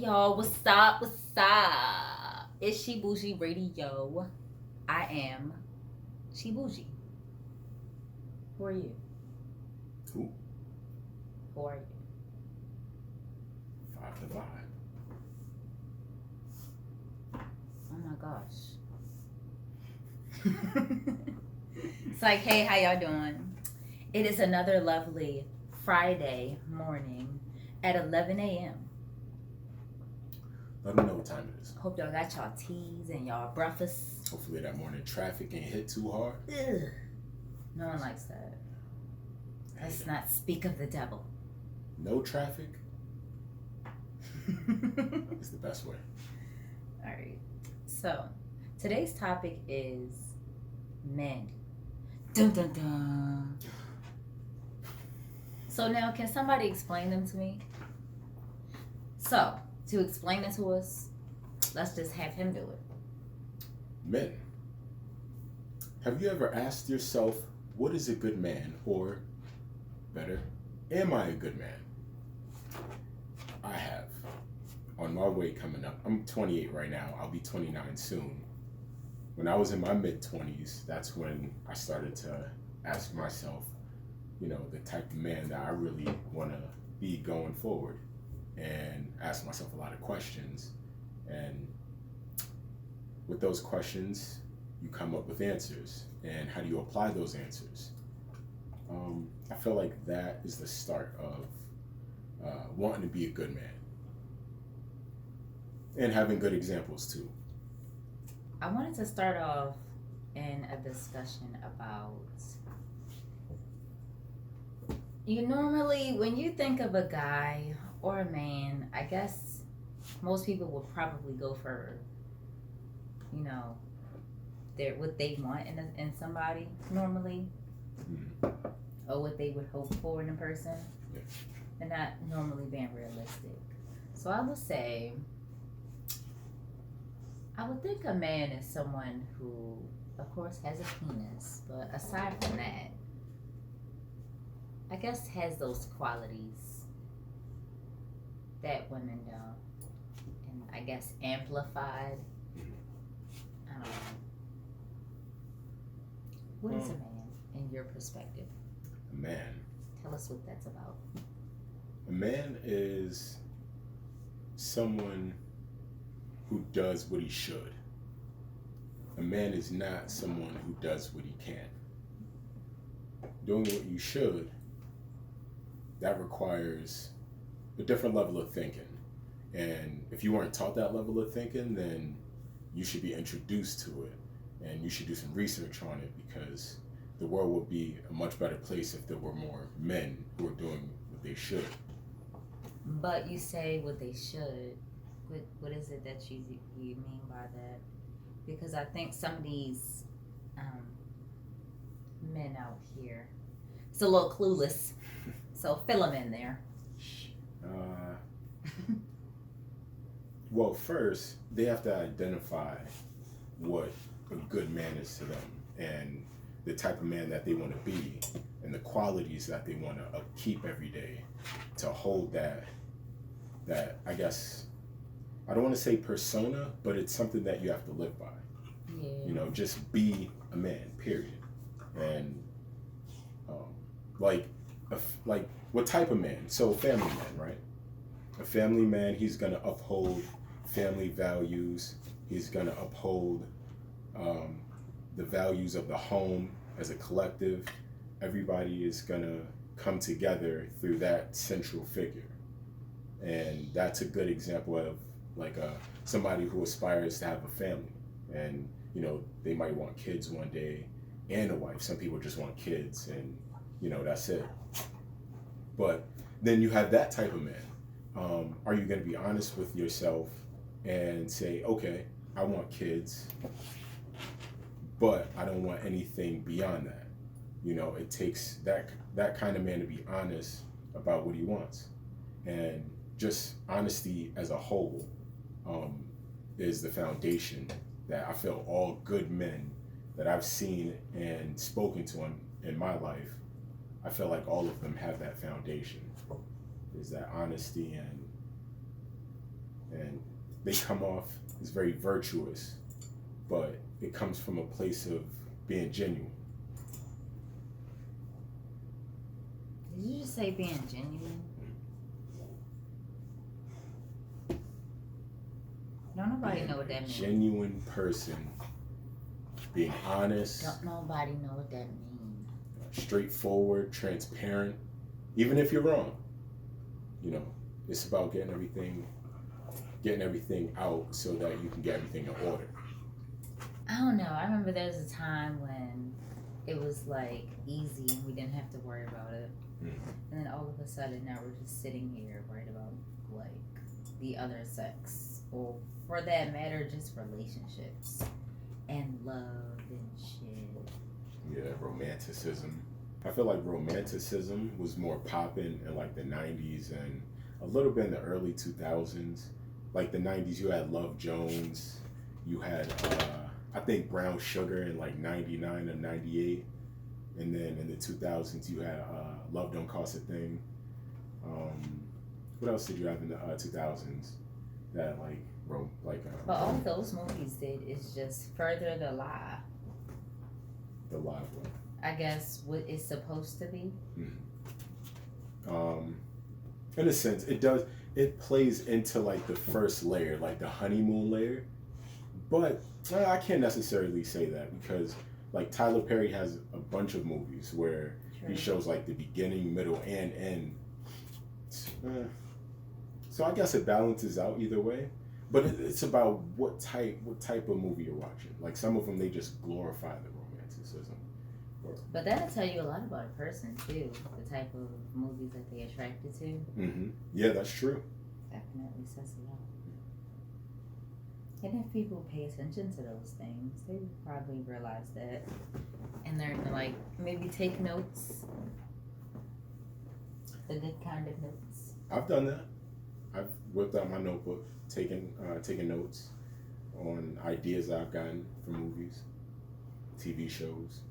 y'all, what's up? What's up? It's SheBuujie Radio. I am SheBuujie. Who are you? Who? Who are you? Five to five. Oh my gosh. It's like, hey, how y'all doing? It is another lovely Friday morning at 11 a.m. Let them know what time it is. Hope y'all got y'all teas and y'all breakfast. Hopefully that morning traffic ain't hit too hard. Ugh. No one likes that. Let's not speak of the devil. No traffic is the best way. All right. So, today's topic is men. Dun dun dun. So now, can somebody explain them to me? So, to explain it to us, let's just have him do it. Men, have you ever asked yourself, what is a good man? Or, better, am I a good man? I have. On my way coming up, I'm 28 right now, I'll be 29 soon. When I was in my mid-20s, that's when I started to ask myself, the type of man that I really want to be going forward, and ask myself a lot of questions. And with those questions, you come up with answers. And how do you apply those answers? I feel like that is the start of wanting to be a good man. And having good examples too. I wanted to start off in a discussion about normally when you think of a guy or a man, I guess most people will probably go for what they want in somebody normally, or what they would hope for in a person, and not normally being realistic. So I would say, I would think a man is someone who, of course, has a penis, but aside from that, I guess has those qualities that women don't, and I guess amplified. I don't know. What is a man in your perspective? A man. Tell us what that's about. A man is someone who does what he should. A man is not someone who does what he can. Doing what you should, that requires a different level of thinking. And if you weren't taught that level of thinking, then you should be introduced to it. And you should do some research on it, because the world would be a much better place if there were more men who are doing what they should. But you say what they should. What is it that you mean by that? Because I think some of these men out here, it's a little clueless. So fill them in there. Well, first, they have to identify what a good man is to them, and the type of man that they want to be, and the qualities that they want to upkeep every day to hold that I guess, I don't want to say persona, but it's something that you have to live by. Yeah. Just be a man, period. And like what type of man? So family man, right? A family man, he's gonna uphold family values. He's gonna uphold the values of the home as a collective. Everybody is gonna come together through that central figure, and that's a good example of somebody who aspires to have a family. And they might want kids one day and a wife. Some people just want kids, and that's it. But then you have that type of man. Are you going to be honest with yourself and say, okay, I want kids, but I don't want anything beyond that? It takes that kind of man to be honest about what he wants. And just honesty as a whole is the foundation that I feel all good men that I've seen and spoken to in my life, I feel like all of them have that foundation, is that honesty and and they come off as very virtuous, but it comes from a place of being genuine. Did you just say being genuine? Don't nobody know what that means. Genuine person, being honest. Don't nobody know what that means. Straightforward, transparent, even if you're wrong. It's about getting everything out so that you can get everything in order. I don't know. I remember there was a time when it was like easy and we didn't have to worry about it. And then all of a sudden now we're just sitting here worried about like the other sex, or for that matter, just relationships and love and shit. Yeah, romanticism. I feel like romanticism was more popping in like the 90s and a little bit in the early 2000s. Like the 90s, you had Love Jones, you had I think Brown Sugar in like 99 or 98, and then in the 2000s you had Love Don't Cost a Thing. What else did you have in the 2000s that but all those movies did is just further the lie. The lie of what? I guess what it's supposed to be. In a sense, it does. It plays into like the first layer, like the honeymoon layer. But I can't necessarily say that because like Tyler Perry has a bunch of movies where he shows like the beginning, middle, and end. So I guess it balances out either way. But it's about what type of movie you're watching. Like some of them, they just glorify the romanticism. But that'll tell you a lot about a person too. The type of movies that they attracted to. Mm-hmm. Yeah, that's true. Definitely says a lot. And if people pay attention to those things, they would probably realize that, and they're like maybe take notes. The good kind of notes. I've done that. I've whipped out my notebook, taken notes on ideas that I've gotten from movies, TV shows,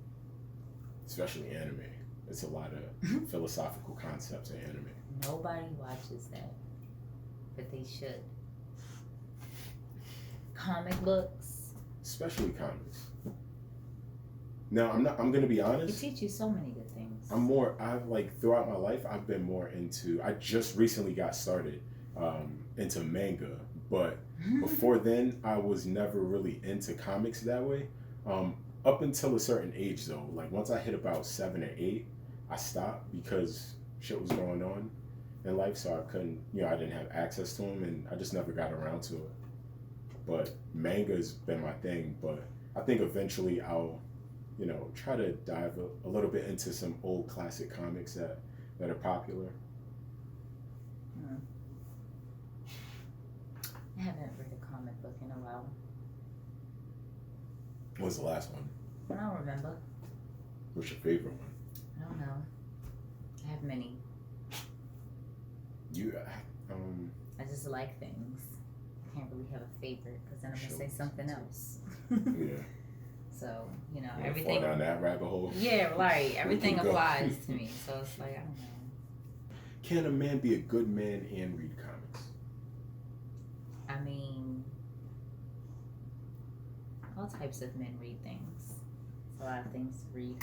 especially anime. It's a lot of philosophical concepts in anime. Nobody watches that, but they should. Comic books. Especially comics. Now, I'm going to be honest. It teach you so many good things. Throughout my life, I've been more into, I just recently got started into manga, but before then, I was never really into comics that way. Up until a certain age, though, like once I hit about 7 or 8, I stopped because shit was going on in life, so I couldn't, I didn't have access to them, and I just never got around to it. But manga's been my thing, but I think eventually I'll, try to dive a little bit into some old classic comics that are popular. I haven't read a comic book in a while. What's the last one? I don't remember. What's your favorite one? I don't know. I have many. I just like things. I can't really have a favorite because then I'm gonna say something else. Yeah. So everything. Fall down that rabbit hole. Yeah, right. Everything applies to me, so it's like I don't know. Can a man be a good man and read comics? I mean, all types of men read things. It's a lot of things to read.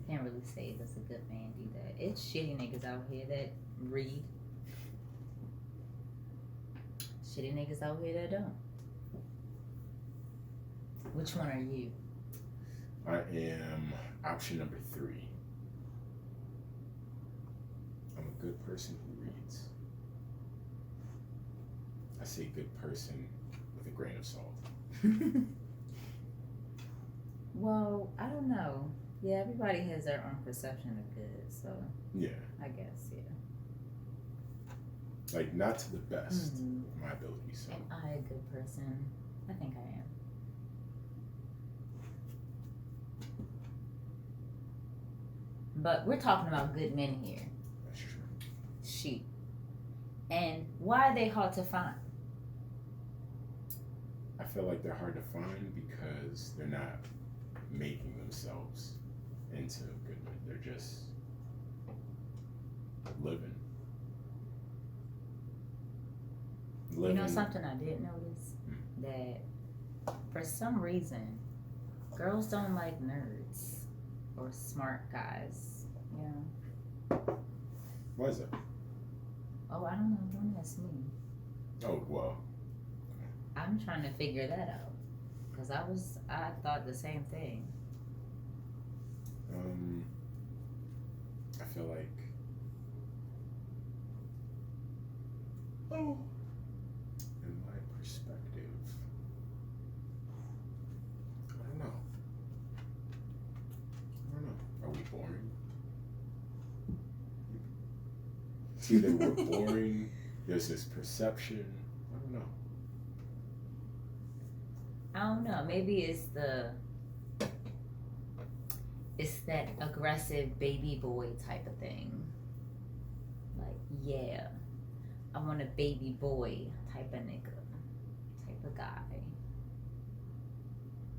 Can't really say does a good man do that. It's shitty niggas out here that read. Shitty niggas out here that don't. Which one are you? I am option number 3. I'm a good person who reads. I say good person with a grain of salt. Well, I don't know. Yeah, everybody has their own perception of good, so yeah. I guess, yeah. Like, not to the best of my ability, so. Am I a good person? I think I am. But we're talking about good men here. That's true. Sheep. And why are they hard to find? I feel like they're hard to find because they're not making themselves into good men. They're just living. You know something I did notice? That for some reason, girls don't like nerds or smart guys. You know? Why is that? Oh, I don't know. Don't ask me. Oh, well. I'm trying to figure that out. Because I thought the same thing. I feel like, in my perspective, I don't know. Are we boring? It's either we're boring, there's this perception, I don't know. I don't know. Maybe it's that aggressive baby boy type of thing. Like, yeah, I want a baby boy type of nigga, type of guy.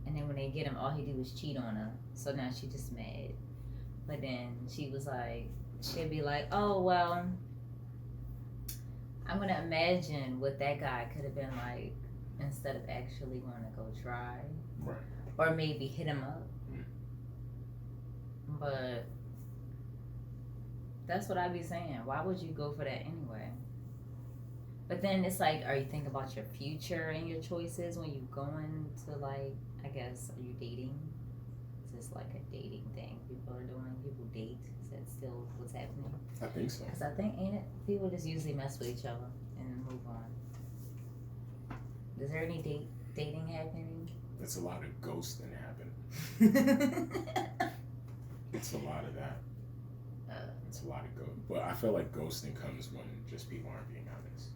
And then when they get him, all he do is cheat on her. So now she just mad. But then she'd be like, oh, well, I'm going to imagine what that guy could have been like instead of actually going to go try. Right. Or maybe hit him up. But that's what I be saying. Why would you go for that anyway? But then it's like, are you thinking about your future and your choices when you going to, like, I guess, are you dating? Is this like a dating thing people are doing? People date? Is that still what's happening? I think so. Because I think, ain't it? People just usually mess with each other and move on. Is there any dating happening? It's a lot of ghosting happening. It's a lot of that. It's a lot of ghost. But I feel like ghosting comes when just people aren't being honest.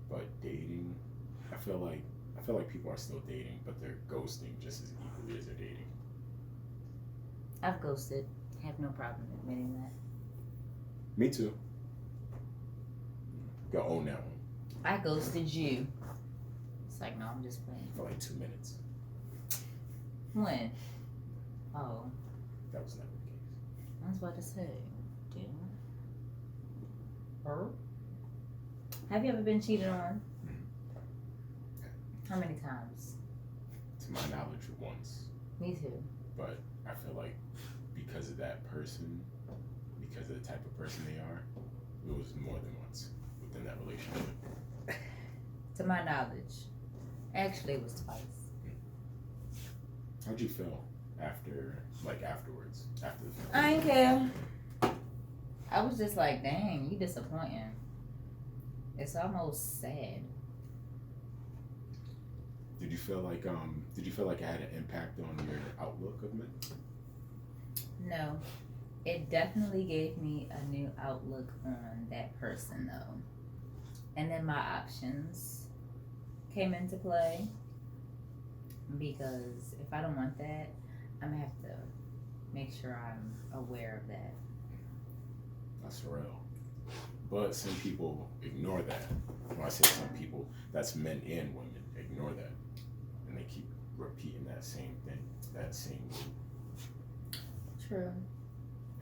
But dating, I feel like people are still dating, but they're ghosting just as equally as they're dating. I've ghosted. Have no problem admitting that. Me too. Go own that one. I ghosted you. It's like, no, I'm just playing. For like 2 minutes. When? Oh. That was never the case. I was about to say, dude. Her? Have you ever been cheated on? How many times? To my knowledge, once. Me too. But I feel like because of that person, because of the type of person they are, it was more than once within that relationship. To my knowledge. Actually, it was twice. How'd you feel afterwards? After the film? I ain't care. I was just like, dang, you disappointing. It's almost sad. Did you feel like it had an impact on your outlook of men? No. It definitely gave me a new outlook on that person though. And then my options came into play. Because if I don't want that, I'm gonna have to make sure I'm aware of that. That's real. But some people ignore that. When I say some people, that's men and women ignore that. And they keep repeating that same thing, that same loop. True.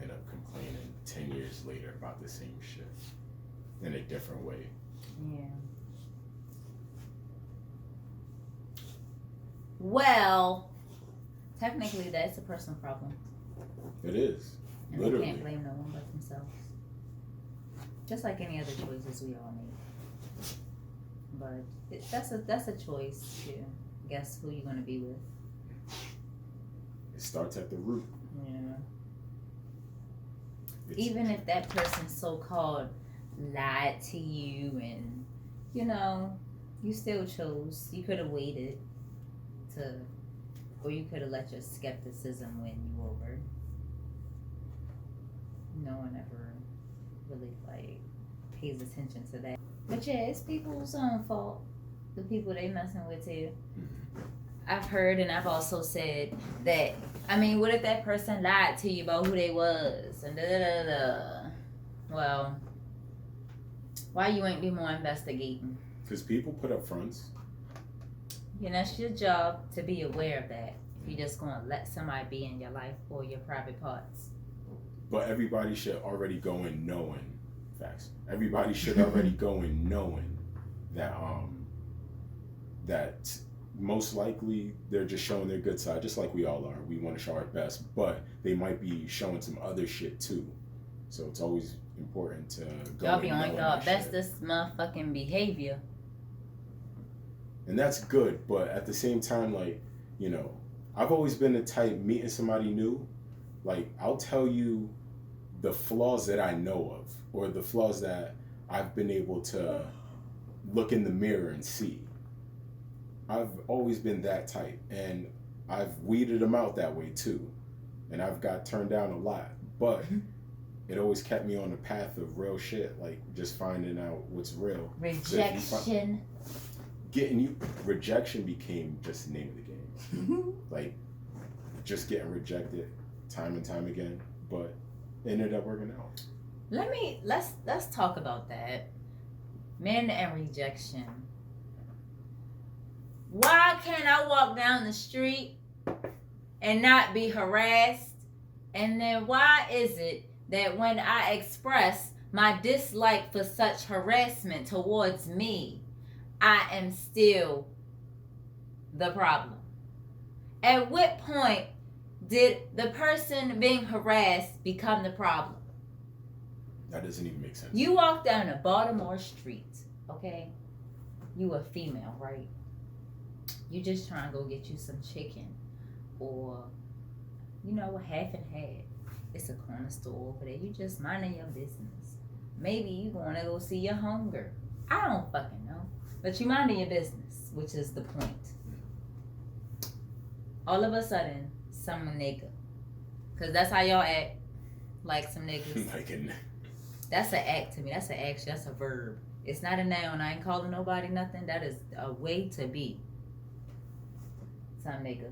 End up complaining 10 years later about the same shit in a different way. Yeah. Well, technically that's a personal problem. It is. And Literally. they can't blame no one but themselves. Just like any other choices we all make. But that's a choice to guess who you're going to be with. It starts at the root. Yeah. It's, Even if that person so-called lied to you and, you know, you still chose. You could have waited or you could have let your skepticism win you over. No one ever really, like, pays attention to that. But yeah, it's people's own fault. The people they messing with too. mm-hmm. I've heard and I've also said that, I mean, what if that person lied to you about who they was and da-da-da-da. Well, why you ain't be more investigating? Because people put up fronts. You know, it's your job to be aware of that. You're just going to let somebody be in your life or your private parts. But everybody should already go in knowing facts. Everybody should already go in knowing that most likely they're just showing their good side, just like we all are. We want to show our best, but they might be showing some other shit too. So it's always important to go. Y'all be on y'all bestest motherfucking behavior. And that's good, but at the same time, like, you know, I've always been the type, meeting somebody new, like, I'll tell you the flaws that I know of, or the flaws that I've been able to look in the mirror and see. I've always been that type, and I've weeded them out that way too, and I've got turned down a lot, but it always kept me on the path of real shit, like just finding out what's real. Rejection. Rejection became just the name of the game. Like, just getting rejected time and time again, but it ended up working out. Let's talk about that. Men and rejection. Why can't I walk down the street and not be harassed? And then why is it that when I express my dislike for such harassment towards me, I am still the problem? At what point did the person being harassed become the problem? That doesn't even make sense. You walk down a Baltimore street, okay? You a female, right? You just trying to go get you some chicken, or, you know, half and half. It's a corner store over there. You just minding your business. Maybe you want to go see your hunger. I don't fucking know. But you minding your business, which is the point. All of a sudden, some nigga. Because that's how y'all act. Like some niggas. That's an act to me. That's an action. That's a verb. It's not a noun. I ain't calling nobody nothing. That is a way to be. Some nigga.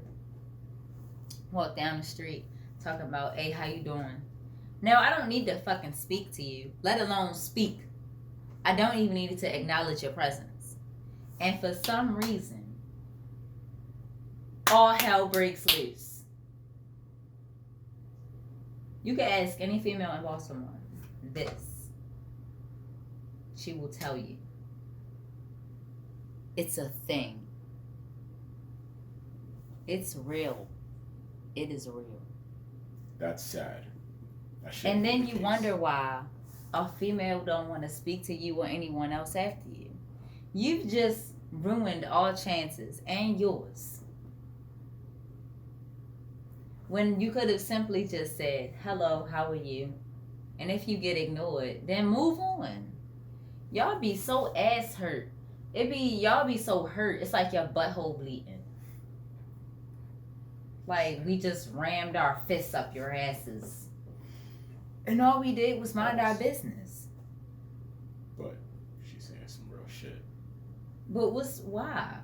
Walk down the street. Talking about, hey, how you doing? Now, I don't need to fucking speak to you. Let alone speak. I don't even need to acknowledge your presence. And for some reason, all hell breaks loose. You can ask any female in Baltimore this. She will tell you. It's a thing. It's real. It is real. That's sad. And then you wonder why a female don't want to speak to you or anyone else after you. You've just ruined all chances and yours. When you could have simply just said, hello, how are you? And if you get ignored, then move on. Y'all be so ass hurt. Y'all be so hurt. It's like your butthole bleeding. Like we just rammed our fists up your asses. And all we did was mind our business. But she's saying some real shit. But why?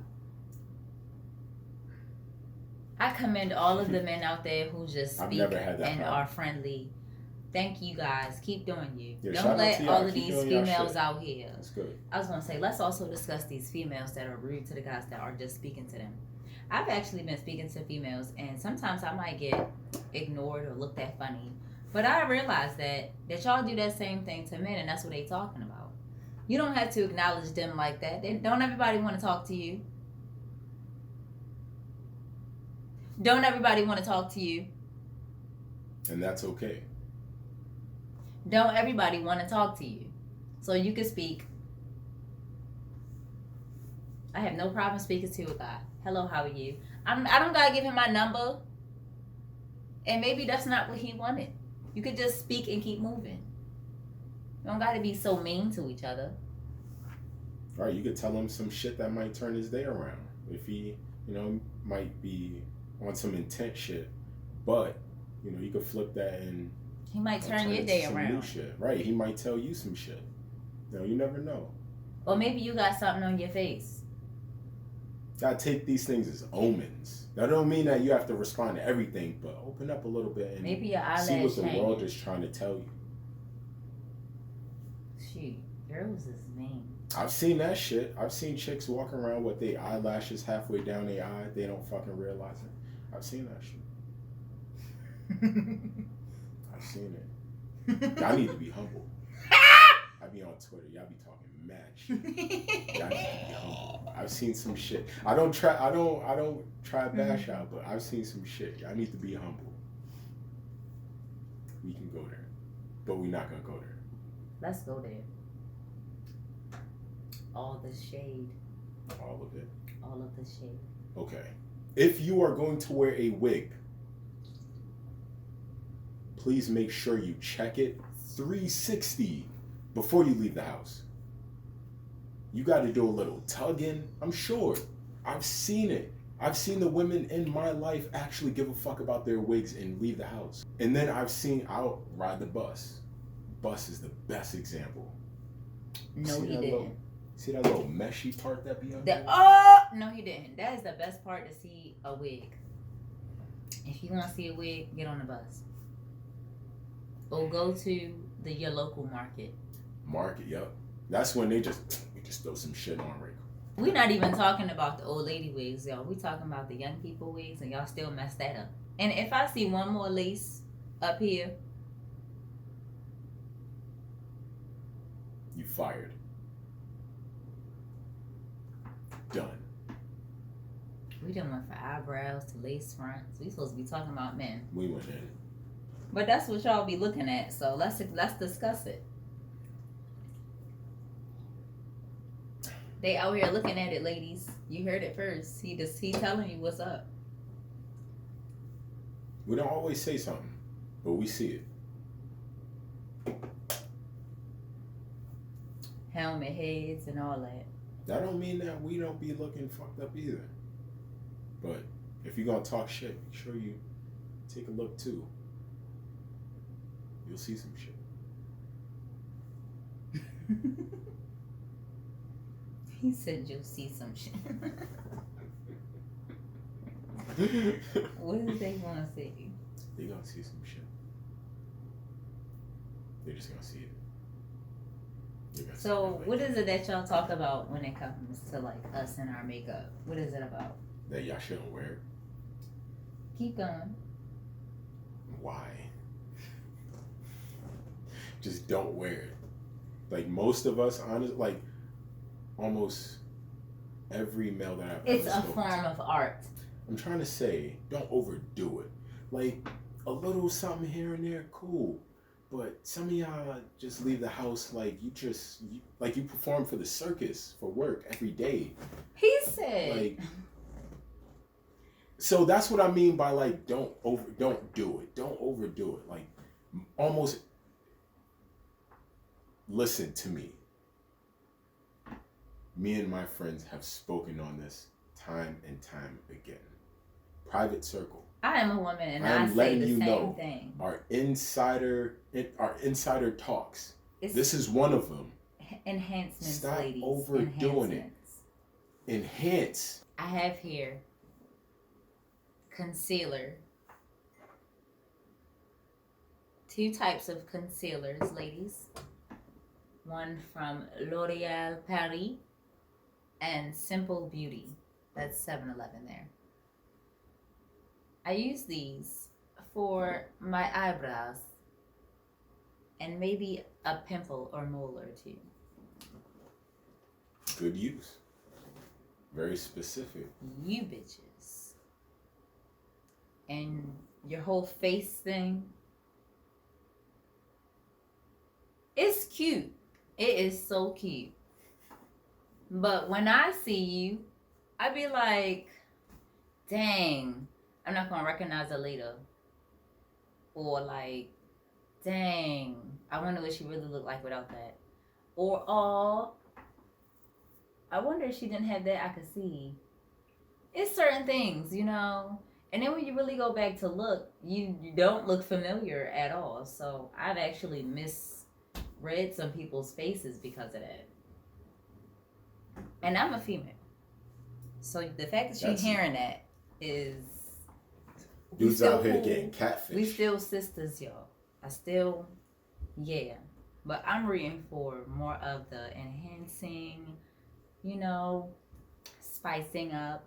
I commend all of the men out there who just speak and are friendly. Thank you guys. Keep doing you. Yeah, don't let all of these females out here. That's good. I was going to say, let's also discuss these females that are rude to the guys that are just speaking to them. I've actually been speaking to females, and sometimes I might get ignored or looked at funny. But I realize that y'all do that same thing to men, and that's what they talking about. You don't have to acknowledge them like that. Don't everybody want to talk to you? Don't everybody want to talk to you? And that's okay. Don't everybody want to talk to you? So you can speak. I have no problem speaking to a guy. Hello, how are you? I don't gotta give him my number. And maybe that's not what he wanted. You could just speak and keep moving. You don't gotta be so mean to each other. All right, you could tell him some shit that might turn his day around. If he, might be on some intense shit, but you could flip that and he might turn your day around. New shit. Right? He might tell you some shit. You never know. Or maybe you got something on your face. Gotta take these things as omens. That don't mean that you have to respond to everything, but open up a little bit and maybe your eyelash see what the world is trying to tell you. Shit, girls is mean. I've seen that shit. I've seen chicks walking around with their eyelashes halfway down their eye. They don't fucking realize it. I've seen that shit. I've seen it. Y'all need to be humble. I be on Twitter. Y'all be talking mad shit. Y'all need to be humble. I've seen some shit. I don't try to bash out, but I've seen some shit. Y'all need to be humble. We can go there, but we're not gonna go there. Let's go there. All the shade. All of it. All of the shade. Okay. If you are going to wear a wig, please make sure you check it 360 before you leave the house. You got to do a little tugging. I'm sure. I've seen it. I've seen the women in my life actually give a fuck about their wigs and leave the house. And then I'll ride the bus. Bus is the best example. No, he didn't. See that little meshy part that be on there? No, he didn't. That is the best part, to see a wig. If you want to see a wig, get on the bus. Or go to your local market. Market, yep. That's when we just throw some shit on right. We're not even talking about the old lady wigs, y'all. We talking about the young people wigs, and y'all still mess that up. And if I see one more lace up here, you fired. Done. We done went from eyebrows to lace fronts. We supposed to be talking about men. We went in. But that's what y'all be looking at. So let's discuss it. They out here looking at it, ladies. You heard it first. He telling you what's up. We don't always say something, but we see it. Helmet heads and all that. That don't mean that we don't be looking fucked up either. But if you're gonna talk shit, make sure you take a look too. You'll see some shit. He said you'll see some shit. What do they want to see? They gonna see some shit. They're just gonna see it. So what is it that y'all talk about when it comes to like us and our makeup? What is it about? That y'all shouldn't wear it. Keep going. Why? Just don't wear it. Like most of us, honestly, like almost every male that I've It's ever a spoken form to, of art. I'm trying to say, don't overdo it. Like a little something here and there, cool. But some of y'all just leave the house like you perform for the circus for work every day. He said. Like, so that's what I mean by like don't do it. Don't overdo it. Like almost listen to me. Me and my friends have spoken on this time and time again. Private circle. I am a woman and I say the same thing. Our insider talks. This is one of them. Enhancements, Stop ladies. overdoing it. Enhance. I have here concealer. 2 types of concealers, ladies. One from L'Oreal Paris and Simple Beauty. That's 7-Eleven there. I use these for my eyebrows and maybe a pimple or mole or 2. Good use. Very specific. You bitches. And your whole face thing. It's cute. It is so cute. But when I see you, I be like, dang, I'm not going to recognize her later. Or like, dang, I wonder what she really looked like without that. Or, oh, I wonder if she didn't have that, I could see. It's certain things, you know. And then when you really go back to look, you don't look familiar at all. So I've actually misread some people's faces because of that. And I'm a female. So the fact that she's hearing that is... Dudes out here getting catfish. We still sisters, y'all. Yeah. But I'm rooting for more of the enhancing, you know, spicing up.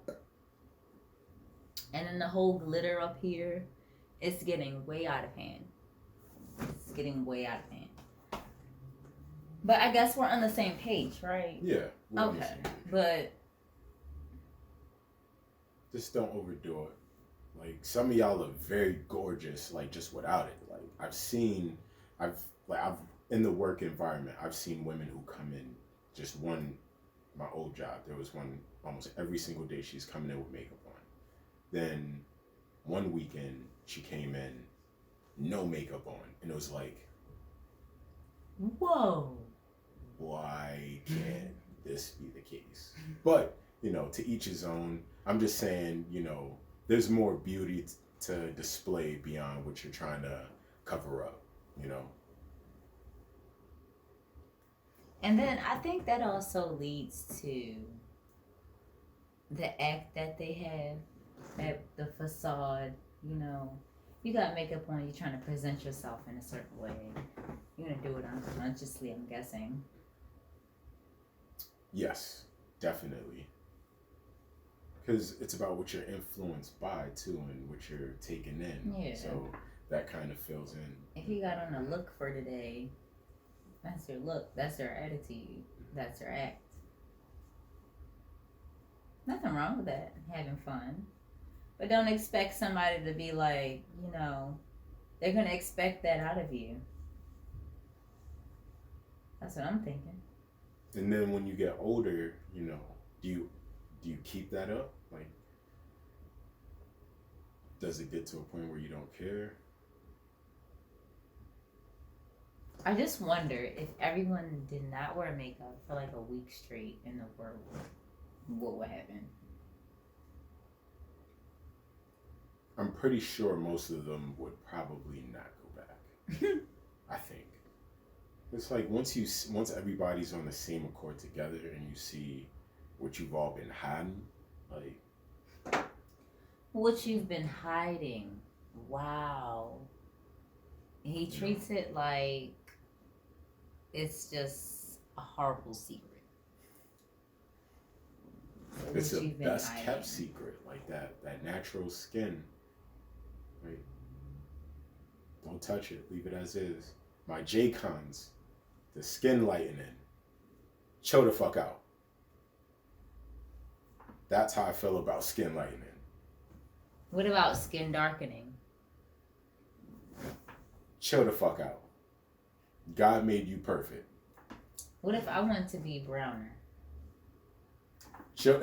And then the whole glitter up here, it's getting way out of hand. But I guess we're on the same page, right? Yeah. We're on the Okay. same page. But just don't overdo it. Like some of y'all are very gorgeous, like just without it. Like I've in the work environment, I've seen women who come in just my old job. There was one almost every single day she's coming in with makeup on. Then one weekend she came in no makeup on, and it was like, whoa, why can't this be the case? But to each his own. I'm just saying, there's more beauty to display beyond what you're trying to cover up, And then I think that also leads to the act that they have, at the facade. You got makeup on, you're trying to present yourself in a certain way. You're gonna do it unconsciously, I'm guessing. Yes, definitely. Because it's about what you're influenced by too, and what you're taking in. Yeah. So that kind of fills in. If you got on a look for today, that's your look. That's your attitude. That's your act. Nothing wrong with that. Having fun. But don't expect somebody to be like, they're going to expect that out of you. That's what I'm thinking. And then when you get older, do you keep that up? Like, does it get to a point where you don't care? I just wonder if everyone did not wear makeup for like a week straight in the world, what would happen? I'm pretty sure most of them would probably not go back. I think. It's like once everybody's on the same accord together and you see what you've all been hiding, like what you've been hiding. Wow. He treats it like it's just a horrible secret. So it's the best hiding. kept secret, like that natural skin. Right? Don't touch it. Leave it as is. My J-Cons, the skin lightening. Chill the fuck out. That's how I feel about skin lightening. What about skin darkening? Chill the fuck out. God made you perfect. What if I want to be browner? Chill.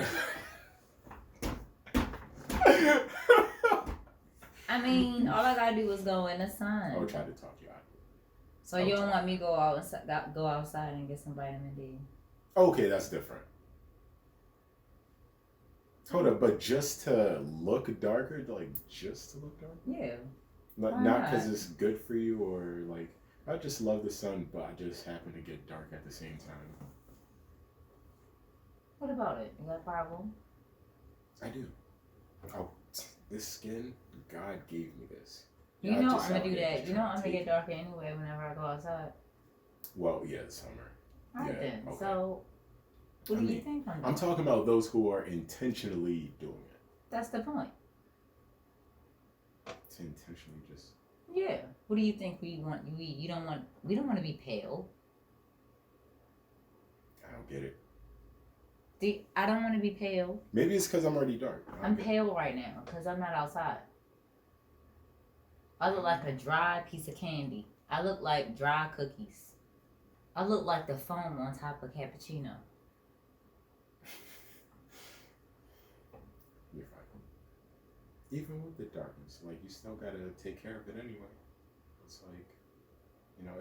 I mean, all I gotta do is go in the sun. I would try to talk you out of it. So you don't want me to go outside and get some vitamin D? Okay, that's different. Hold up, but just to look darker, like just to look darker? Yeah. Not because it's good for you or like, I just love the sun, but I just happen to get dark at the same time. What about it? You got a problem? I do. This skin, God gave me this. You know I'm gonna do that. You know I'm gonna get darker anyway whenever I go outside. Well, yeah, the summer. Alright Yeah, then. okay. So, what do you think I'm doing? I'm talking about those who are intentionally doing it. That's the point. To intentionally just. Yeah. What do you think we want? We don't want to be pale. I don't get it. I don't want to be pale. Maybe it's because I'm already dark. I'm pale right now because I'm not outside. I look like a dry piece of candy. I look like dry cookies. I look like the foam on top of cappuccino. You're fine. Even with the darkness, like you still gotta take care of it anyway. It's like,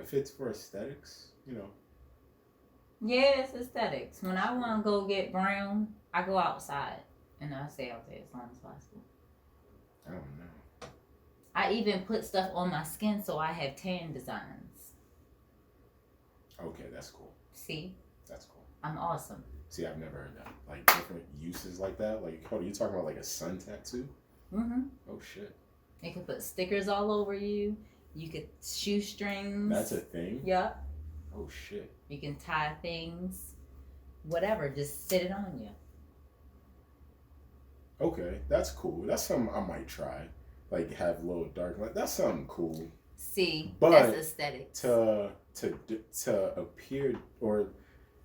if it's for aesthetics, Yeah, it's aesthetics. When I want to go get brown, I go outside and I stay out there as long as possible. I don't know. I even put stuff on my skin so I have tan designs. Okay, that's cool. See? That's cool. I'm awesome. See, I've never heard that. Like different uses like that. Like, hold on, you talking about like a sun tattoo? Mm-hmm. Oh shit. You could put stickers all over you. You could shoestrings. That's a thing? Yep. Oh shit. You can tie things. Whatever. Just sit it on you. Okay, that's cool. That's something I might try. Like have a little dark. Like that's something cool. See, But that's aesthetics. To appear or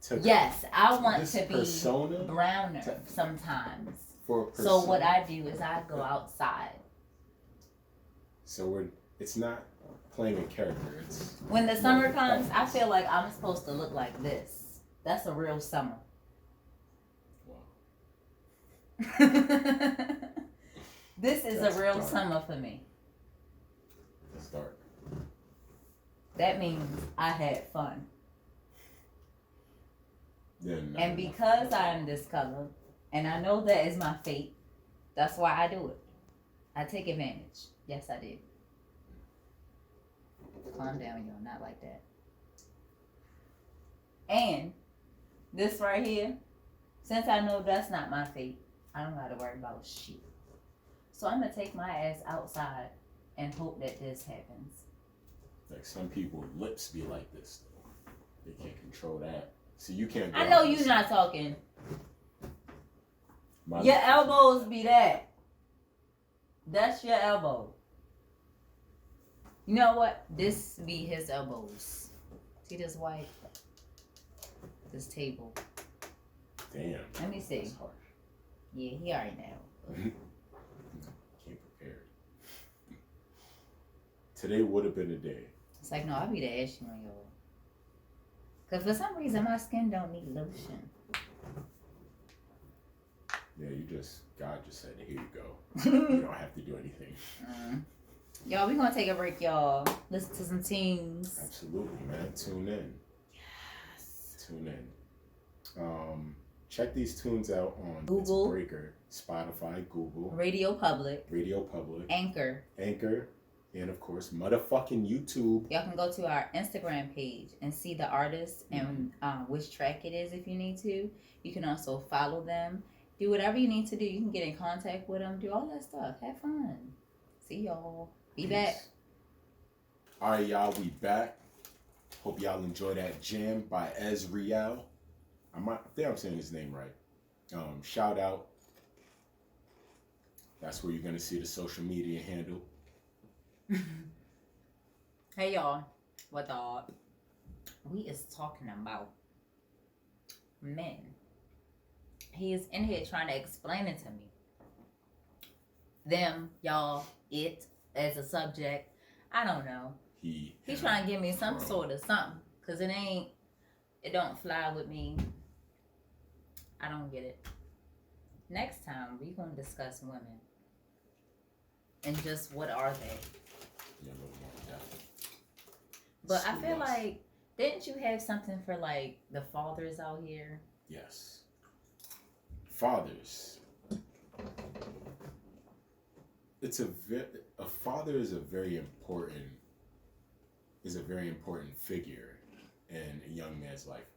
to yes, I want this to be persona browner sometimes. For a so what I do is I go outside. So it's not playing a character. It's when the summer comes, I feel like I'm supposed to look like this. That's a real summer. Wow. This is That's a real dark. Summer for me. It's dark. That means I had fun. Yeah, no, and because I am this color, and I know that is my fate, that's why I do it. I take advantage. Yes, I did. Calm down, y'all. Not like that. And this right here, since I know that's not my fate, I don't gotta worry about shit. So I'm gonna take my ass outside and hope that this happens. Like some people's lips be like this, though. They can't control that. So you can't. I know you're not talking. Your elbows be that. That's your elbow. You know what? This be his elbows. See this white? This table. Damn. Let me see. That's harsh. Yeah, he already know. Came prepared. Today would have been a day. It's like, no, I'll be the ashy one, y'all. Because for some reason, my skin don't need lotion. Yeah, God just said, here you go. You don't have to do anything. Y'all, we're going to take a break, y'all. Listen to some tunes. Absolutely, man. Tune in. Yes. Tune in. Check these tunes out on Google, Breaker, Spotify, Google, Radio Public, Anchor, and of course, motherfucking YouTube. Y'all can go to our Instagram page and see the artist and which track it is if you need to. You can also follow them. Do whatever you need to do. You can get in contact with them. Do all that stuff. Have fun. See y'all. Be back. All right, y'all. We back. Hope y'all enjoy that jam by Azreal. I think I'm saying his name right. Shout out. That's where you're going to see the social media handle. Hey y'all, what the? We is talking about men. He is in here trying to explain it to me. Them, y'all, it as a subject. I don't know. He's trying to give me some sort of something, cause it don't fly with me. I don't get it. Next time we gonna discuss women and just what are they. Yeah, a little more depth. But I feel like, didn't you have something for like the fathers out here? Yes. Fathers. A father is a very important figure in a young man's life.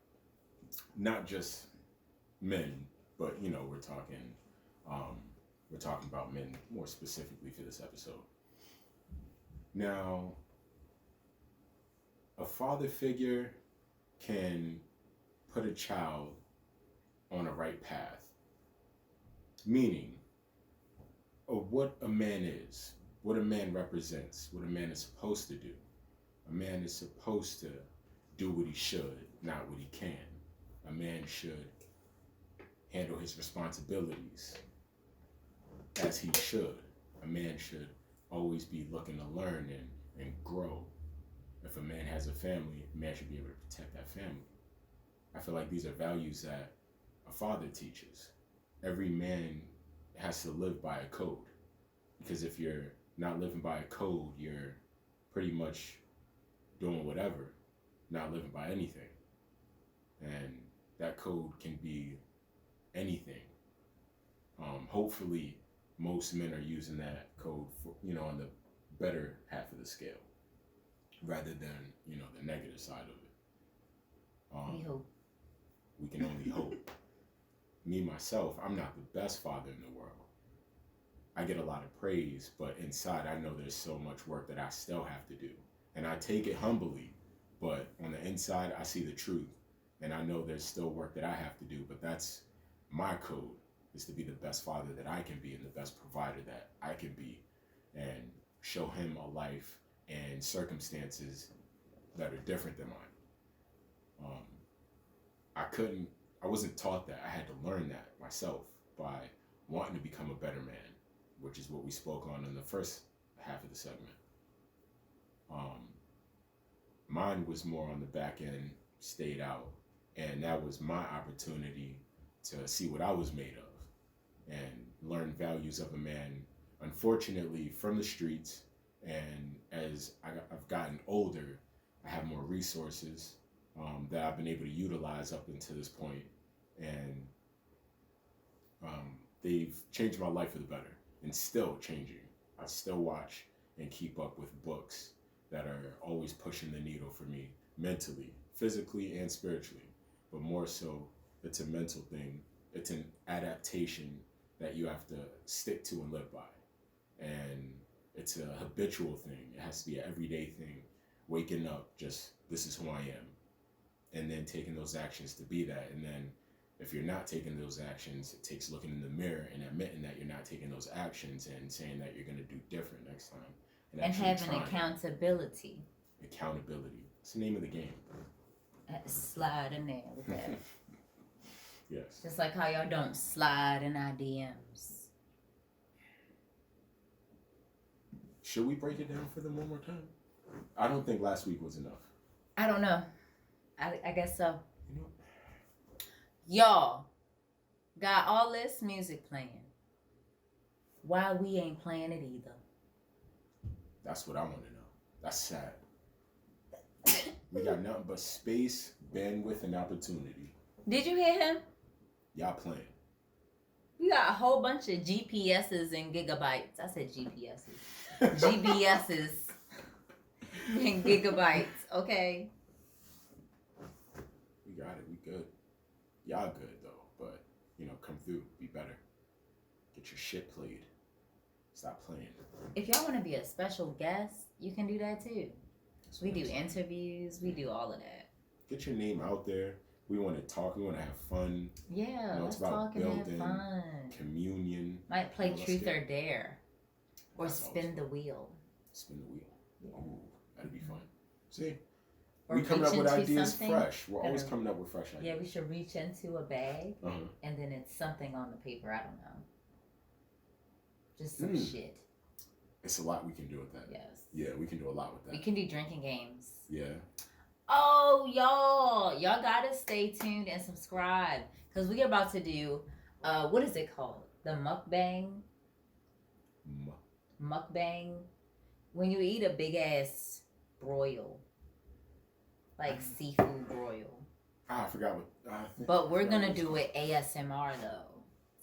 Not just men, but we're talking about men more specifically for this episode. Now, a father figure can put a child on a right path, meaning of what a man is, what a man represents, what a man is supposed to do. A man is supposed to do what he should, not what he can. A man should handle his responsibilities as he should. A man should always be looking to learn and grow. If a man has a family, a man should be able to protect that family. I feel like these are values that a father teaches. Every man has to live by a code. Because if you're not living by a code, you're pretty much doing whatever, not living by anything. And that code can be anything. Hopefully, most men are using that code for, on the better half of the scale, rather than, the negative side of it. We hope. We can only hope. Me, myself, I'm not the best father in the world. I get a lot of praise, but inside I know there's so much work that I still have to do. And I take it humbly, but on the inside I see the truth. And I know there's still work that I have to do, but that's my code, is to be the best father that I can be and the best provider that I can be, and show him a life and circumstances that are different than mine. I wasn't taught that. I had to learn that myself by wanting to become a better man, which is what we spoke on in the first half of the segment. Mine was more on the back end, stayed out, and that was my opportunity to see what I was made of and learn values of a man, unfortunately, from the streets. And as I've gotten older, I have more resources that I've been able to utilize up until this point, and they've changed my life for the better, and still changing. I still watch and keep up with books that are always pushing the needle for me mentally, physically, and spiritually. But more so, it's a mental thing. It's an adaptation that you have to stick to and live by. And it's a habitual thing. It has to be an everyday thing. Waking up, just, this is who I am. And then taking those actions to be that. And then if you're not taking those actions, it takes looking in the mirror and admitting that you're not taking those actions and saying that you're going to do different next time. And having accountability. Accountability. It's the name of the game. Slide in there with that. Yes. Just like how y'all don't slide in our DMs. Should we break it down for them one more time? I don't think last week was enough. I don't know. I guess so. You know? Y'all got all this music playing. Why we ain't playing it either? That's what I want to know. That's sad. We got nothing but space, bandwidth, and opportunity. Did you hear him? Y'all playing. We got a whole bunch of GPSs and gigabytes. I said GPSs. GBSs and gigabytes, okay? We got it. We good. Y'all good, though. But, come through. Be better. Get your shit played. Stop playing. If y'all want to be a special guest, you can do that, too. We do interviews. We do all of that. Get your name out there. We want to talk. We want to have fun. Yeah, let's talk and have fun. Communion. Might play truth or dare. Or spin the wheel. Spin the wheel. Yeah. Oh, that'd be fun. See? Or we coming up with ideas fresh. We're always coming up with fresh ideas. Yeah, we should reach into a bag and then it's something on the paper. I don't know. Just some shit. It's a lot we can do with that. Yes. Yeah, we can do a lot with that. We can do drinking games. Yeah. Oh, y'all gotta stay tuned and subscribe because we're about to do, what is it called? The mukbang? Mukbang. When you eat a big ass broil. Like seafood broil. I forgot what. But we're gonna do it ASMR though.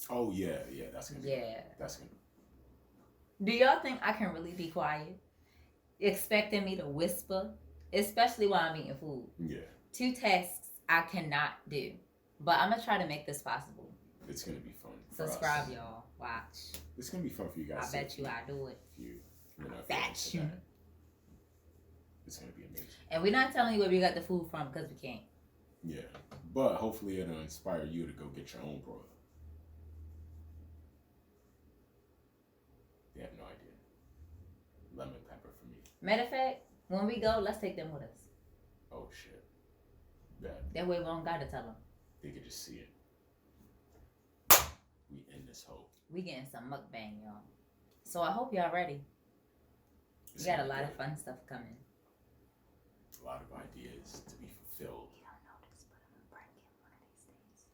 Oh yeah, that's gonna be. Yeah. That's gonna. Do y'all think I can really be quiet? Expecting me to whisper, especially while I'm eating food. Yeah. 2 tasks I cannot do, but I'm gonna try to make this possible. It's gonna be fun. Subscribe, y'all. Watch. It's gonna be fun for you guys. I bet you I do it. Bet you. It's gonna be amazing. And we're not telling you where we got the food from because we can't. Yeah, but hopefully it'll inspire you to go get your own broil. They have no idea. Lemon pepper for me. Matter of fact, when we go, let's take them with us. Oh shit. Bad. That way we don't gotta tell them. They could just see it. We in this hole. We getting some mukbang, y'all. So I hope y'all ready. We got a lot of fun stuff coming. A lot of ideas to be fulfilled. You don't know this, but I'm gonna break it one of these days.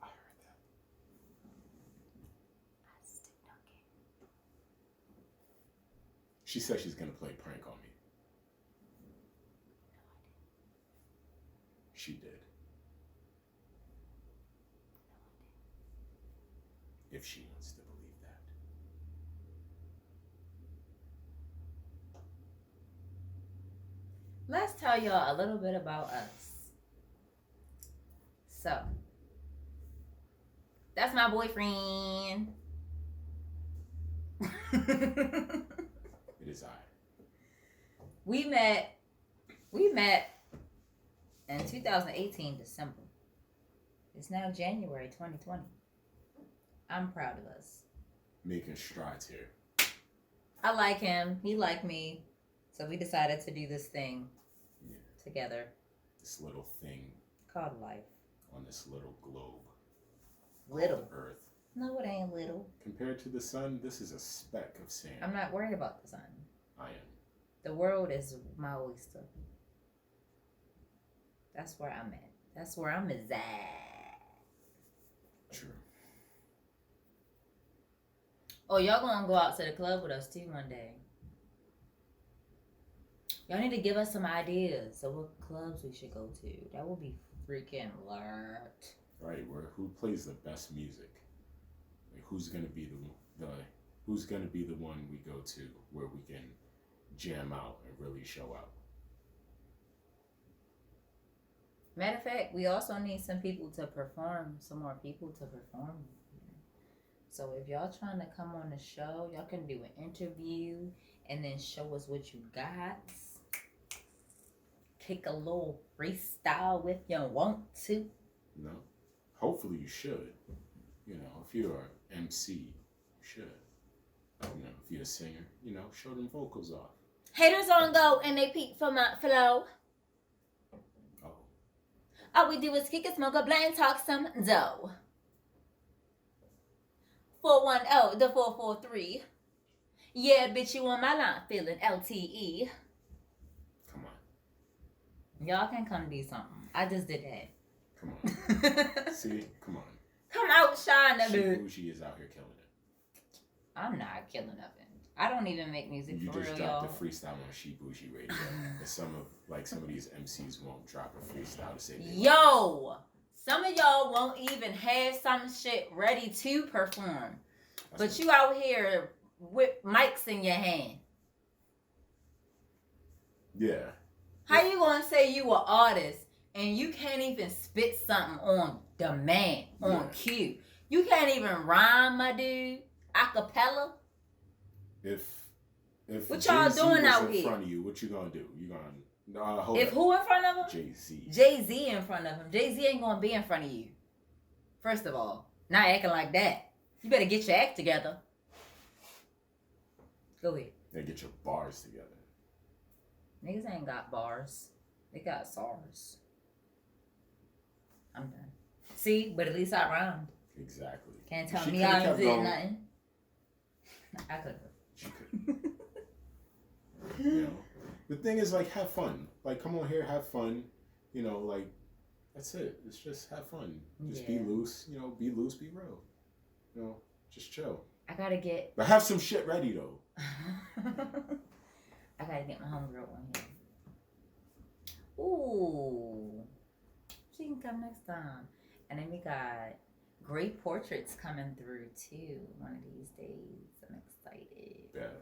I heard that. I stick dunking. She said she's gonna play a prank on me. No, I didn't. She did. No, I didn't. If she wants to believe that. Let's tell y'all a little bit about us. So, that's my boyfriend. It is I. We met in 2018 December. It's now January 2020. I'm proud of us. Making strides here. I like him. He liked me. So we decided to do this thing together. This little thing called life. On this little globe. Little. Earth. No, it ain't little. Compared to the sun, this is a speck of sand. I'm not worried about the sun. I am. The world is my oyster. That's where I'm at. That's where I'm at. True. Oh, y'all gonna go out to the club with us too one day. Y'all need to give us some ideas of what clubs we should go to. That would be freaking lit. Right, who plays the best music? Like, who's gonna be the one we go to where we can jam out and really show out? Matter of fact, we also need some people to perform. Some more people to perform. So if y'all trying to come on the show, y'all can do an interview and then show us what you got. Kick a little freestyle if you want to. No. Hopefully you should. You know, if you're an MC, you should. You know, if you're a singer, you know, show them vocals off. Haters on go and they peep for my flow. Oh. All we do is kick a smoke a blind talk some dough. 410 the 443. Yeah, bitch, you on my line feeling LTE. Come on. Y'all can come do something. I just did that. Come on. See? Come on. Come out, shine a bit. SheBuujie is out here killing it. I'm not killing nothing. I don't even make music You for just real, y'all. dropped a freestyle on SheBuujie radio. And some of these MCs won't drop a freestyle to say Yo! Some of y'all won't even have some shit ready to perform. But you out here with mics in your hand. Yeah. How you gonna say you an artist and you can't even spit something on demand, on cue? You can't even rhyme, my dude. Acapella. If what y'all Jay-Z doing was out in here? front of you, what you gonna do? You gonna hold if up. Who in front of him? Jay-Z. Jay-Z in front of him. Jay-Z ain't gonna be in front of you. First of all, not acting like that. You better get your act together. Go ahead. They get your bars together. Niggas ain't got bars. They got SARS. I'm done. See, but at least I rhymed. Exactly. Can't tell me I did nothing. I could have. She could. You know, the thing is, like, have fun. Like, come on here, have fun. You know, like, that's it. It's just have fun. Just be loose. You know, be loose, be real. You know, just chill. I gotta get. But have some shit ready though. I gotta get my homegirl on here. Ooh, she can come next time. And then we got great portraits coming through too. One of these days, I'm excited. Yeah.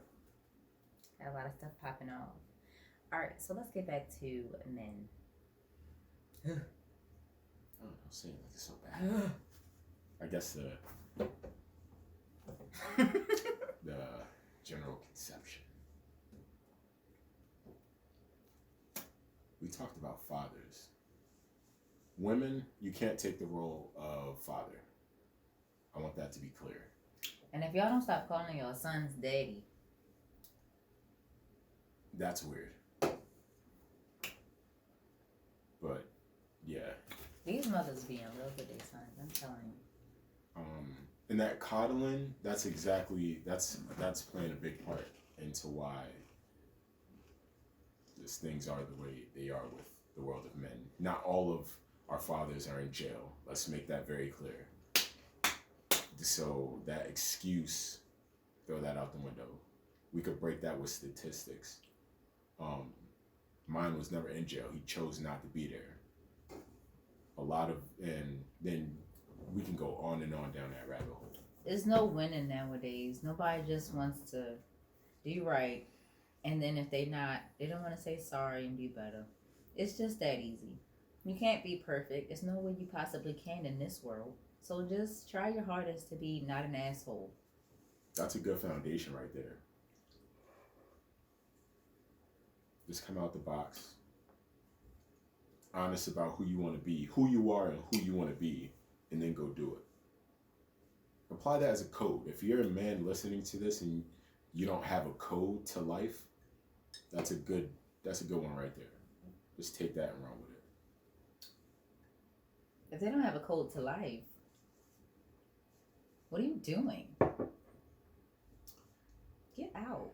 Got a lot of stuff popping off. All right, so let's get back to men. I don't know, saying like it's so bad. I guess the general conception. We talked about fathers. Women, you can't take the role of father. I want that to be clear. And if y'all don't stop calling your sons daddy. That's weird. But, yeah. These mothers be in love with their sons, I'm telling you. And that coddling, that's playing a big part into why these things are the way they are with the world of men. Not all of our fathers are in jail. Let's make that very clear. So that excuse, throw that out the window. We could break that with statistics. Mine was never in jail. He chose not to be there. And then we can go on and on down that rabbit hole. There's no winning nowadays. Nobody just wants to do right. And then if they don't want to say sorry and do better. It's just that easy. You can't be perfect. There's no way you possibly can in this world. So just try your hardest to be not an asshole. That's a good foundation right there. Just come out the box. Honest about who you want to be, who you are and who you want to be, and then go do it. Apply that as a code. If you're a man listening to this and you don't have a code to life, that's a good one right there. Just take that and run with it. If they don't have a code to life, what are you doing? Get out.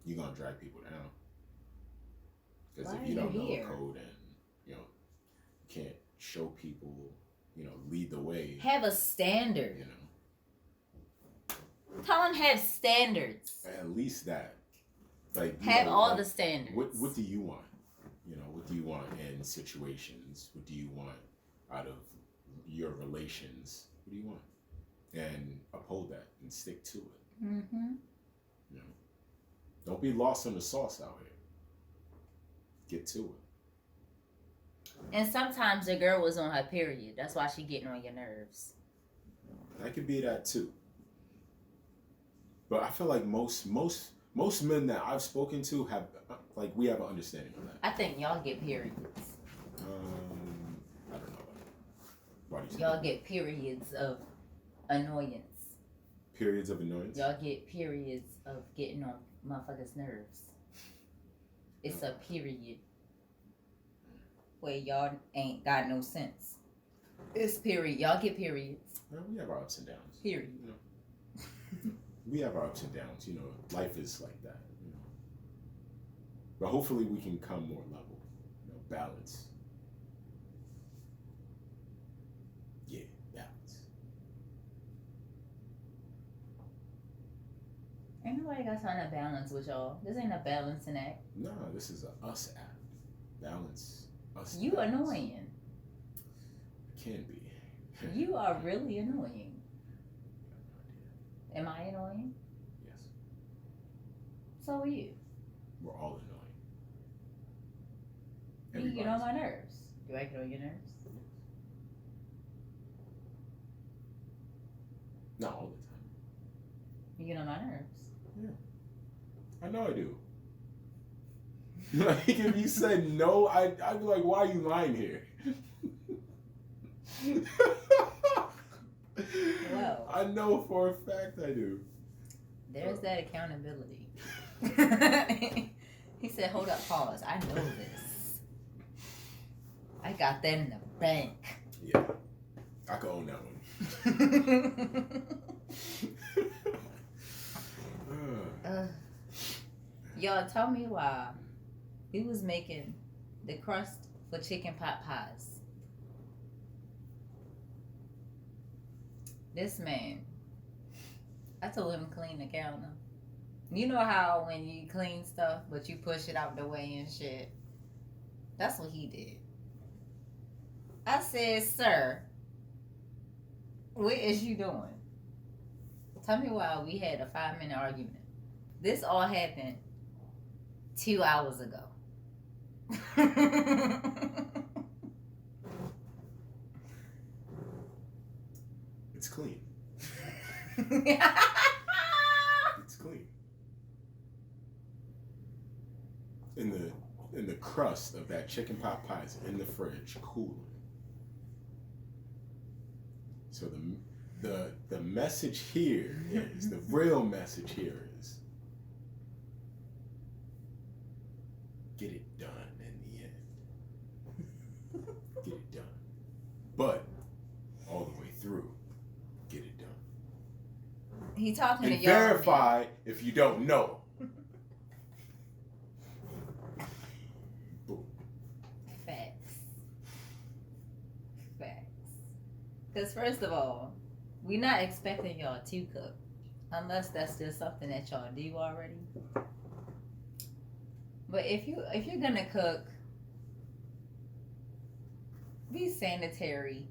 You're gonna drag people down. Because Why if you are don't you know here? a code and you can't show people, lead the way. Have a standard. You know. Tell them have standards. At least that. Like have all the standards. What do you want? What do you want in situations? What do you want out of your relations? What do you want? And uphold that and stick to it. Mm-hmm. Don't be lost in the sauce out here. Get to it. And sometimes the girl was on her period. That's why she getting on your nerves. That could be that too. But I feel like most men that I've spoken to have we have an understanding of that. I think y'all get periods. I don't know. Why do you say Y'all that? get periods of annoyance. Periods of annoyance? Y'all get periods of getting on motherfuckers' nerves. It's a period where y'all ain't got no sense. It's period. Y'all get periods. Well, we have our ups and downs. Period. We have our ups and downs. Life is like that. But hopefully we can come more level. Balance. Yeah, balance. Ain't nobody got time to balance with y'all. This ain't a balancing act. No, this is a us act. Balance. Us. You balance. annoying. It can be. You are really annoying. Am I annoying? Yes. So are you. We're all annoying. You get on my nerves. Do I get on your nerves? Not all the time. You get on my nerves. I know I do. Like if you said no, I'd be like, why are you lying here? Well, I know for a fact I do. there's that accountability. He said, hold up, pause. I know this. I got that in the bank. Yeah. I can own that one. Y'all, tell me why he was making the crust for chicken pot pies. This man, I told him to clean the counter. You know how when you clean stuff, but you push it out the way and shit? That's what he did. I said, sir, what is you doing? Tell me why we had a 5-minute argument. This all happened 2 hours ago. It's clean. It's clean. In the crust of that chicken pot pie is in the fridge, cooling. So the message here is, the real message here is, get it done in the end. Get it done. But all the way through, get it done. He talking And to y'all. verify if you don't know. Boom. Facts. Because first of all, we're not expecting y'all to cook. Unless that's just something that y'all do already. But if you're gonna cook, be sanitary.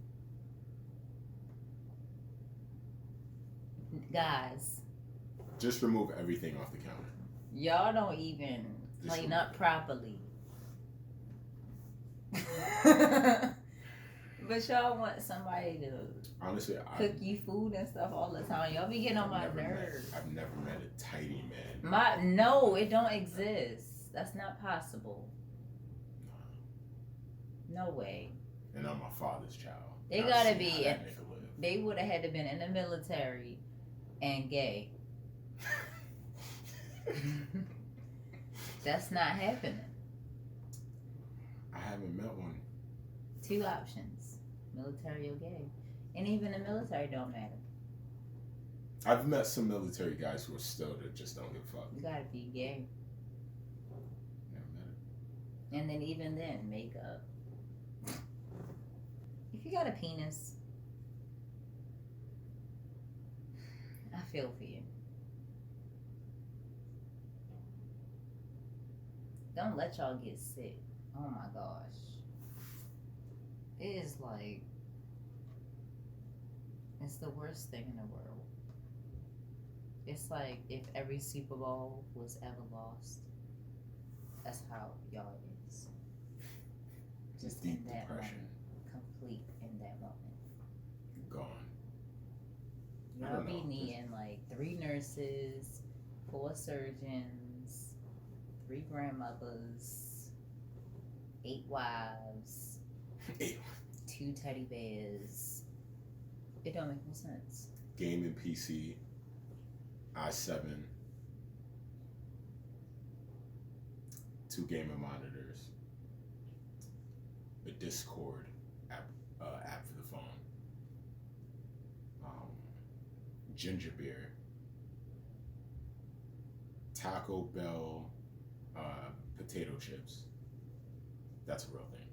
Guys, Just remove everything off the counter. y'all don't even Just clean remove up properly. But y'all want somebody to Honestly, cook you food and stuff all the time. Y'all be getting on my nerves. I've never met a tidy man. No, it don't exist. That's not possible. No way. And I'm my father's child. They I've gotta seen be how that nigga live. They would have had to been in the military and gay That's not happening. I haven't met one. 2 options: military or gay, and even the military don't matter. I've met some military guys who are still that just don't give a fuck. You gotta be gay, Never met it. and then even then, makeup. If you got a penis, I feel for you. Don't let y'all get sick. Oh my gosh. It is like, it's the worst thing in the world. It's like if every Super Bowl was ever lost. That's how y'all is. Just Deep in that depression. moment. Complete in that moment. Gone. I Y'all don't be know. needing like 3 nurses, 4 surgeons, 3 grandmothers, 8 wives, 2 teddy bears. It don't make no sense. Gaming PC, i7, 2 gaming monitors, a Discord app for the phone, ginger beer, Taco Bell potato chips. That's a real thing.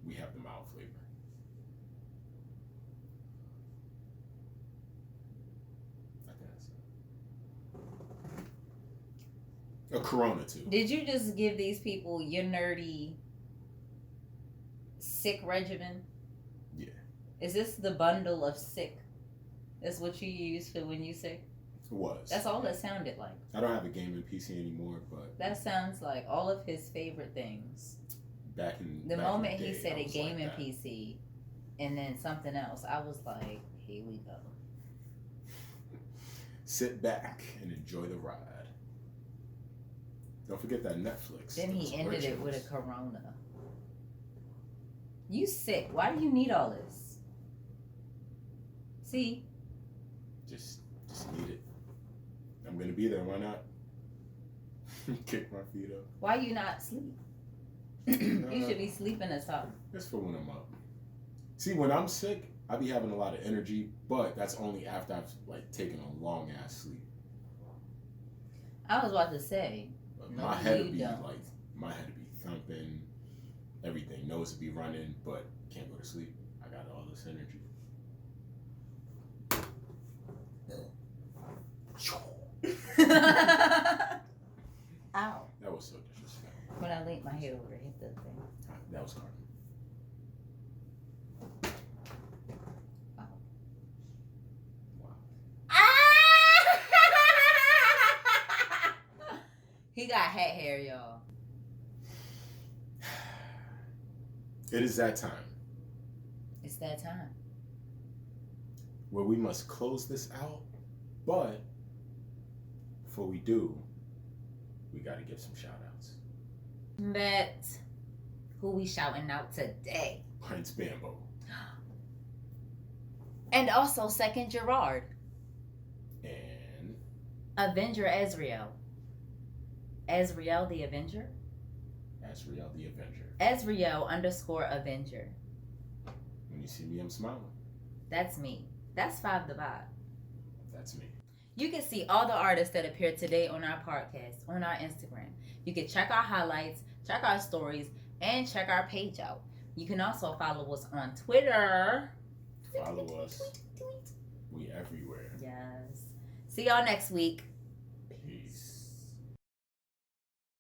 We have the mild flavor. I think that's it. A Corona too. Did you just give these people your nerdy sick regimen? Yeah. Is this the bundle of sick? That's what you use for when you sick? It was. That's all it sounded like. I don't have a gaming PC anymore, but That sounds like all of his favorite things. back in The back moment in the he day, said I a was gaming like that. PC and then something else, I was like, here we go. Sit back and enjoy the ride. Don't forget that Netflix. Then he those ended it with a originals. Corona. You sick. Why do you need all this? See? Just need it. I'm gonna be there. Why not? Kick my feet up. Why you not sleep? You should be sleeping or something. That's for when I'm up. See, when I'm sick, I be having a lot of energy, but that's only after I've like taken a long ass sleep. I was about to say, But no, my head you would be don't. like, my head would be thumping, everything. Nose would be running, but can't go to sleep. I got all this energy. Ow. That was so disrespectful. When I leaned my head over, it hit the thing. That was Carmen. Wow. Wow. He got hat hair, y'all. It is that time It's that time. where we must close this out, but before we do, we got to give some shout outs. But who we shouting out today? Prince Bambo. And also Sekiind Gerard. And Avenger Azreal. Azreal the Avenger? Azreal the Avenger. Azreal_Avenger. When you see me, I'm smiling. That's me. That's 5 the Vibe. That's me. You can see all the artists that appeared today on our podcast, on our Instagram. You can check our highlights, check our stories, and check our page out. You can also follow us on Twitter. Follow us. We everywhere. Yes. See y'all next week.